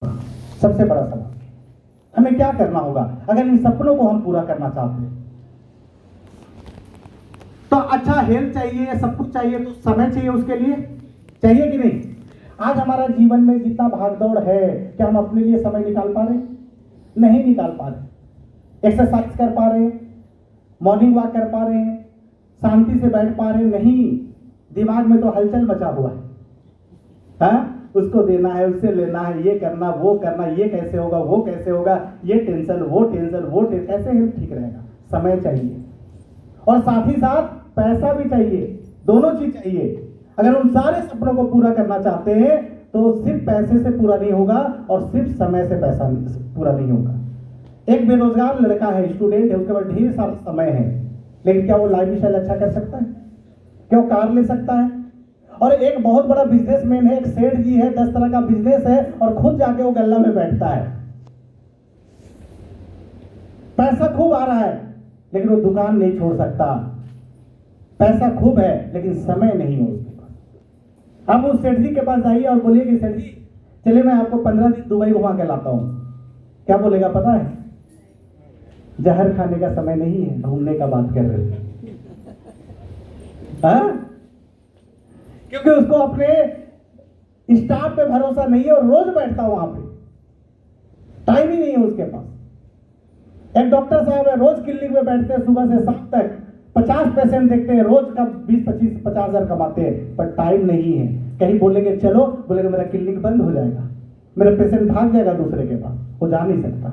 सबसे बड़ा सवाल हमें क्या करना होगा अगर इन सपनों को हम पूरा करना चाहते हैं। तो अच्छा हेल्थ चाहिए, सब कुछ चाहिए, तो समय चाहिए उसके लिए, चाहिए कि नहीं? आज हमारा जीवन में जितना भागदौड़ है, क्या हम अपने लिए समय निकाल पा रहे? नहीं निकाल पा रहे। एक्सरसाइज कर पा रहे, मॉर्निंग वॉक कर पा रहे हैं, शांति से बैठ पा रहे? नहीं, दिमाग में तो हलचल मचा हुआ है। हाँ, उसको देना है, उससे लेना है, ये करना, वो करना, ये कैसे होगा, वो कैसे होगा, ये टेंशन, वो टेंशन, वो टेंशन, कैसे हेल्थ ठीक रहेगा? समय चाहिए और साथ ही साथ पैसा भी चाहिए, दोनों चीज चाहिए। अगर उन सारे सपनों को पूरा करना चाहते हैं तो सिर्फ पैसे से पूरा नहीं होगा और सिर्फ समय से पैसा पूरा नहीं होगा। एक बेरोजगार लड़का है, स्टूडेंट है, उसके पास ढेर सारा समय है, लेकिन क्या वो लाइफ स्टाइल अच्छा कर सकता है? क्या वो कार ले सकता है? और एक बहुत बड़ा बिजनेसमैन है, एक सेठ जी है, 10 तरह का बिजनेस है और खुद जाके वो गल्ला में बैठता है, पैसा खूब आ रहा है लेकिन वो दुकान नहीं छोड़ सकता। पैसा खूब है लेकिन समय नहीं है उसके पास। अब उस सेठ जी के पास जाइए और बोलिए कि सेठ जी चलिए मैं आपको 15 दिन दुबई घुमा के लाता हूं, क्या बोलेगा पता है? जहर खाने का समय नहीं है, घूमने का बात कर रहे हैं। क्योंकि उसको अपने स्टाफ पे भरोसा नहीं है और रोज बैठता वहां पे, टाइम ही नहीं है उसके पास। एक डॉक्टर साहब है, रोज क्लिनिक में बैठते हैं, सुबह से शाम तक 50 पेशेंट देखते हैं, रोज का 20-25-50 हजार कमाते हैं, पर टाइम नहीं है। कहीं बोलेंगे चलो, बोलेंगे मेरा क्लिनिक बंद हो जाएगा, मेरा पेशेंट भाग जाएगा दूसरे के पास, वो जा नहीं सकता।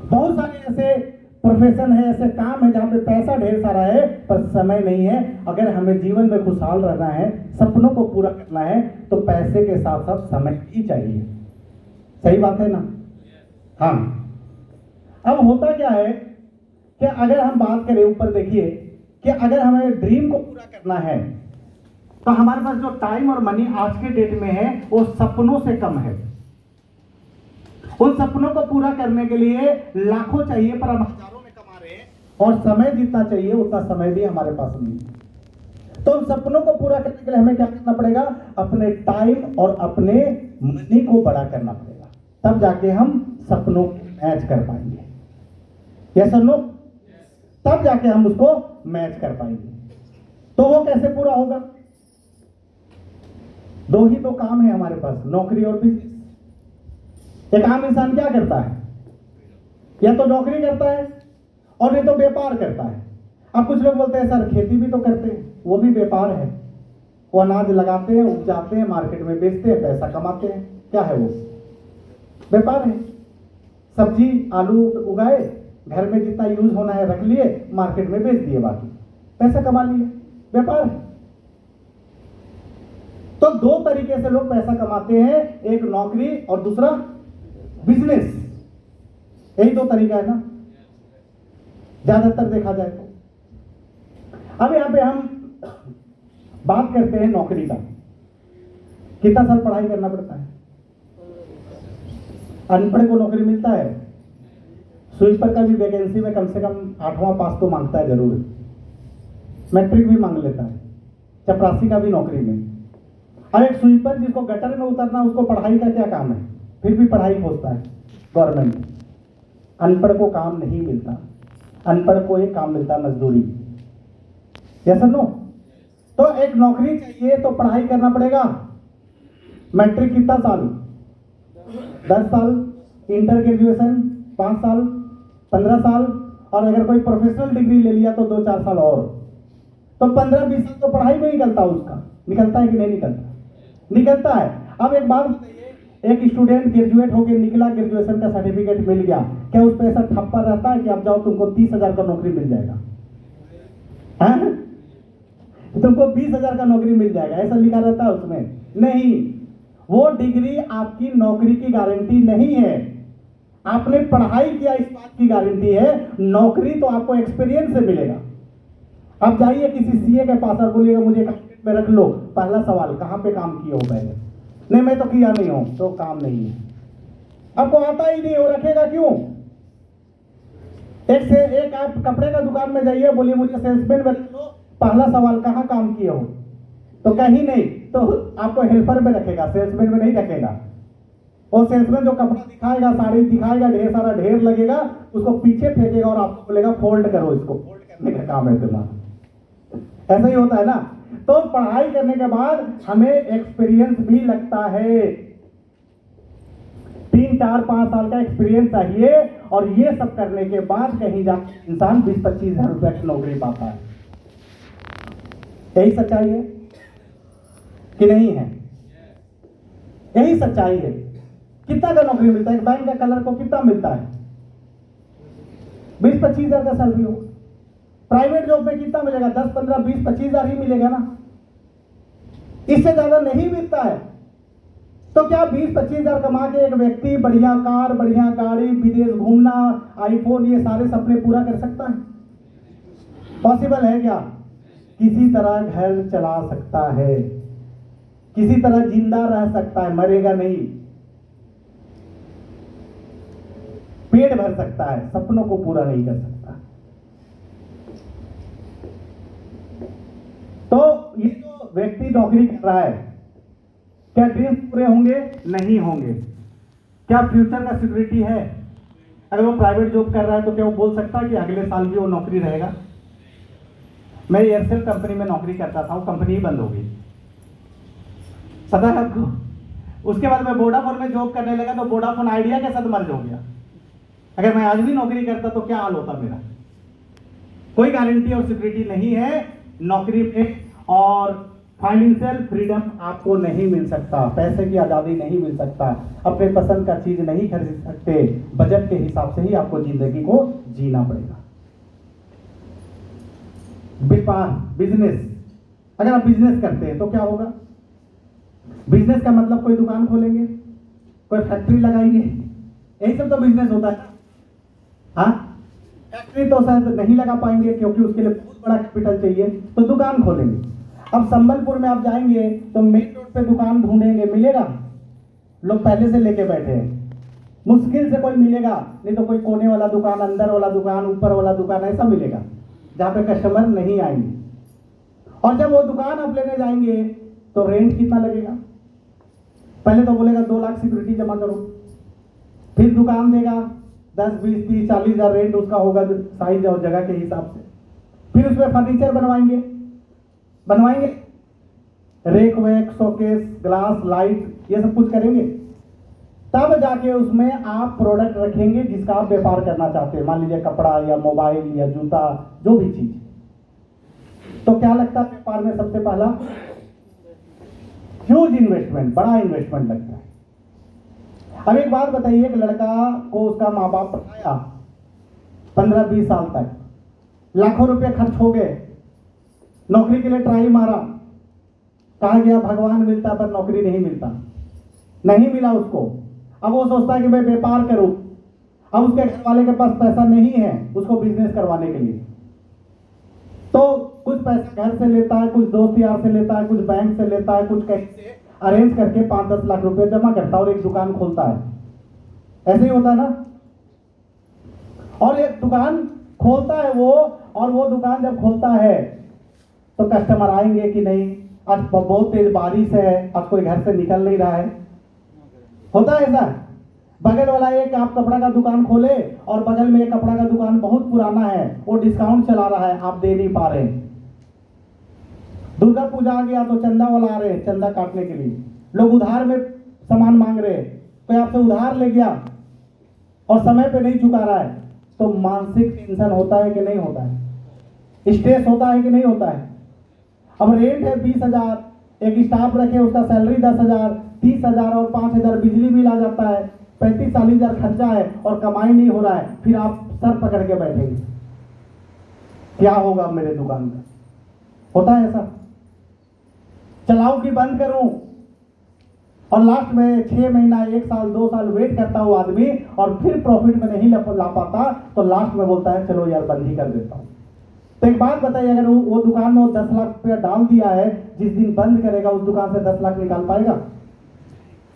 बहुत सारे ऐसे प्रोफेशन है, ऐसे काम है जहां पे पैसा ढेर सारा है पर समय नहीं है। अगर हमें जीवन में खुशहाल रहना है, सपनों को पूरा करना है, तो पैसे के साथ साथ समय भी चाहिए। सही बात है ना? हाँ। अब होता क्या है कि अगर हम बात करें, ऊपर देखिए कि अगर हमें ड्रीम को पूरा करना है तो हमारे पास जो टाइम और मनी आज के डेट में है वो सपनों से कम है। उन सपनों को पूरा करने के लिए लाखों चाहिए पर हम हजारों में कमा रहे हैं, और समय जितना चाहिए उतना समय भी हमारे पास नहीं है। तो उन सपनों को पूरा करने के लिए हमें क्या करना पड़ेगा? अपने टाइम और अपने मनी को बड़ा करना पड़ेगा, तब जाके हम सपनों को मैच कर पाएंगे। यस और नो? तब जाके हम उसको मैच कर पाएंगे। तो वो कैसे पूरा होगा? दो ही तो काम है हमारे पास, नौकरी और बिजनेस। एक आम इंसान क्या करता है? या तो नौकरी करता है और नहीं तो व्यापार करता है। अब कुछ लोग बोलते हैं सर खेती भी तो करते हैं, वो भी व्यापार है। वो अनाज लगाते हैं, उपजाते हैं, मार्केट में बेचते हैं, पैसा कमाते हैं। क्या है वो? व्यापार है। सब्जी आलू उगाए, घर में जितना यूज होना है रख लिए, मार्केट में बेच दिए, बाकी पैसा कमा लिए, व्यापार है। तो दो तरीके से लोग पैसा कमाते हैं, एक नौकरी और दूसरा बिजनेस। यही दो तरीका है ना, ज्यादातर देखा जाए तो। अब यहां पे हम बात करते हैं नौकरी का। कितना साल पढ़ाई करना पड़ता है? अनपढ़ को नौकरी मिलता है? स्वीपर का भी वैकेंसी में कम से कम 8वां पास तो मांगता है जरूर, मैट्रिक भी मांग लेता है, चपरासी का भी नौकरी में। और एक स्वीपर जिसको गटर में उतरना, उसको पढ़ाई का क्या काम है? फिर भी पढ़ाई खोजता है गवर्नमेंट। अनपढ़ को काम नहीं मिलता, अनपढ़ को एक काम मिलता है, मजदूरी। यस और नो? तो एक नौकरी चाहिए तो पढ़ाई करना पड़ेगा। मैट्रिक कितना साल? 10 साल, इंटर ग्रेजुएशन 5 साल, 15 साल, और अगर कोई प्रोफेशनल डिग्री ले लिया तो 2-4 साल और, तो 15-20 साल तो पढ़ाई में निकलता उसका। निकलता है कि नहीं निकलता? निकलता है। अब एक बात बताइए, एक स्टूडेंट ग्रेजुएट होकर निकला, ग्रेजुएशन का सर्टिफिकेट मिल गया, क्या उस पर ऐसा ठप्पा रहता है कि आप जाओ तुमको 30,000 का नौकरी मिल जाएगा? है? तुमको 20,000 का नौकरी मिल जाएगा, ऐसा लिखा रहता है उसमें? नहीं, वो डिग्री आपकी नौकरी की गारंटी नहीं है। आपने पढ़ाई किया इस बात की गारंटी है, नौकरी तो आपको एक्सपीरियंस से मिलेगा। अब जाइए किसी सीए के पास और बोलिएगा मुझे अकाउंटेंट में रख लो, पहला सवाल कहां पे काम किए हो पहले? नहीं मैं तो किया नहीं हूं, तो काम नहीं है। आपको आता ही नहीं हो, रखेगा क्यों? एक से एक आप कपड़े का दुकान में जाइए, बोलिए मुझे सेल्समैन में रख लो, पहला सवाल कहां काम किए हो? तो कहीं नहीं, तो आपको हेल्पर में रखेगा, सेल्समैन में नहीं रखेगा। और सेल्समैन जो कपड़ा दिखाएगा, साड़ी दिखाएगा, ढेर सारा ढेर लगेगा, उसको पीछे फेंकेगा और आपको बोलेगा फोल्ड करो, इसको फोल्ड करने का काम है तुम्हारा। ऐसा ही होता है ना। तो पढ़ाई करने के बाद हमें एक्सपीरियंस भी लगता है, 3-4-5 साल का एक्सपीरियंस चाहिए, और ये सब करने के बाद कहीं जाकर इंसान 20-25 हजार रुपए की नौकरी पाता है। यही सच्चाई है कि नहीं है? यही सच्चाई है। कितना का नौकरी मिलता है? एक बैंक का कलर को कितना मिलता है? 20-25 हजार का सैलरी हो। प्राइवेट जॉब में कितना मिलेगा? 10, 15, 20, 25 हजार ही मिलेगा ना, इससे ज्यादा नहीं मिलता है। तो क्या 20-25 हजार कमा के एक व्यक्ति बढ़िया कार, बढ़िया गाड़ी, विदेश घूमना, आईफोन, ये सारे सपने पूरा कर सकता है? पॉसिबल है क्या? किसी तरह घर चला सकता है, किसी तरह जिंदा रह सकता है, मरेगा नहीं, पेट भर सकता है, सपनों को पूरा नहीं कर सकता। तो ये जो व्यक्ति नौकरी कर रहा है, क्या ड्रीम्स पूरे होंगे? नहीं होंगे। क्या फ्यूचर का सिक्योरिटी है? अगर वो प्राइवेट जॉब कर रहा है तो क्या वो बोल सकता है कि अगले साल भी वो नौकरी रहेगा? मैं एयरसेल कंपनी में नौकरी करता था, वो कंपनी ही बंद हो गई, पता है आपको। उसके बाद मैं वोडाफोन में जॉब करने लगा, तो वोडाफोन आइडिया के साथ मर्ज हो गया। अगर मैं आज भी नौकरी करता तो क्या हाल होता मेरा? कोई गारंटी और सिक्योरिटी नहीं है नौकरी में, और फाइनेंशियल फ्रीडम आपको नहीं मिल सकता, पैसे की आज़ादी नहीं मिल सकता, अपने पसंद का चीज नहीं खरीद सकते, बजट के हिसाब से ही आपको जिंदगी को जीना पड़ेगा। व्यापार, बिजनेस, अगर आप बिजनेस करते हैं तो क्या होगा? बिजनेस का मतलब कोई दुकान खोलेंगे, कोई फैक्ट्री लगाएंगे, यही सब तो बिजनेस होता है। हाँ, फैक्ट्री तो शायद नहीं लगा पाएंगे क्योंकि उसके लिए बहुत बड़ा कैपिटल चाहिए, तो दुकान खोलेंगे। अब संबलपुर में आप जाएंगे तो मेन रोड पे दुकान ढूंढेंगे, मिलेगा? लोग पहले से लेके बैठे हैं, मुश्किल से कोई मिलेगा, नहीं तो कोई कोने वाला दुकान, अंदर वाला दुकान, ऊपर वाला दुकान, ऐसा मिलेगा जहाँ पे कस्टमर नहीं आएंगे। और जब वो दुकान आप लेने जाएंगे तो रेंट कितना लगेगा? पहले तो बोलेगा 2 लाख सिक्योरिटी जमा करो, फिर दुकान देगा 10, 20, 30, 40 हजार रेंट उसका होगा, साइज और जगह के हिसाब से। फिर उसमें फर्नीचर बनवाएंगे, रेक वेक, शोकेस, ग्लास, लाइट, ये सब कुछ करेंगे, तब जाके उसमें आप प्रोडक्ट रखेंगे जिसका आप व्यापार करना चाहते हैं। मान लीजिए कपड़ा या मोबाइल या जूता, जो भी चीज। तो क्या लगता है व्यापार में सबसे पहला? ह्यूज इन्वेस्टमेंट, बड़ा इन्वेस्टमेंट लगता है। अब एक बात बताइए, एक लड़का को उसका माँ बाप पढ़ाया 15-20 साल तक, लाखों रुपए खर्च हो गए, नौकरी के लिए ट्राई मारा, कहा गया भगवान मिलता पर नौकरी नहीं मिलता, नहीं मिला उसको। अब वो सोचता है कि मैं व्यापार करूं। अब उसके घर वाले के पास पैसा नहीं है उसको बिजनेस करवाने के लिए, तो कुछ पैसा घर से लेता है, कुछ दोस्त यार से लेता है, कुछ बैंक से लेता है, कुछ कहीं से अरेंज करके 5-10 लाख रुपए जमा करता है और एक दुकान खोलता है। ऐसे ही होता है ना। और एक दुकान खोलता है वो, और वो दुकान जब खोलता है तो कस्टमर आएंगे कि नहीं? आज बहुत तेज बारिश है, आज कोई घर से निकल नहीं रहा है, होता है ऐसा। बगल वाला एक आप कपड़ा का दुकान खोले और बगल में एक कपड़ा का दुकान बहुत पुराना है, वो डिस्काउंट चला रहा है, आप दे नहीं पा रहे। दुर्गा पूजा आ गया तो चंदा वाला आ रहे हैं, चंदा काटने के लिए लोग उधार में सामान मांग रहे हैं, कोई आपसे उधार ले गया और समय पे नहीं चुका रहा है, तो मानसिक टेंशन होता है कि नहीं होता है? स्ट्रेस होता है कि नहीं होता है? अब रेंट है 20,000, एक स्टाफ रखे उसका सैलरी 10,000, 30,000 और 5,000 बिजली बिल आ जाता है, 35-40 हजार खर्चा है और कमाई नहीं हो रहा है, फिर आप सर पकड़ के बैठेंगे, क्या होगा मेरे दुकान का? होता है ऐसा। चलाऊं कि बंद करूं? और लास्ट में 6 महीना, 1 साल, 2 साल वेट करता हूं आदमी और फिर प्रॉफिट में नहीं ला पाता, तो लास्ट में बोलता है चलो यार बंद ही कर देता हूं। तो एक बात बताइए, अगर वो दुकान में 10 लाख रुपया डाल दिया है, जिस दिन बंद करेगा उस दुकान से 10 लाख निकाल पाएगा?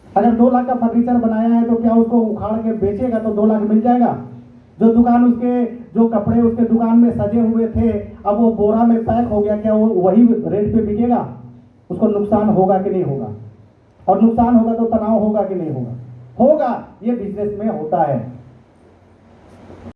अगर 2 लाख का फर्नीचर बनाया है तो क्या उसको उखाड़ के बेचेगा तो 2 लाख मिल जाएगा? जो दुकान उसके, जो कपड़े उसके दुकान में सजे हुए थे, अब वो बोरा में पैक हो गया, क्या वो वही रेट पे बिकेगा? उसको नुकसान होगा कि नहीं होगा? और नुकसान होगा तो तनाव होगा कि नहीं होगा? होगा, ये बिजनेस में होता है।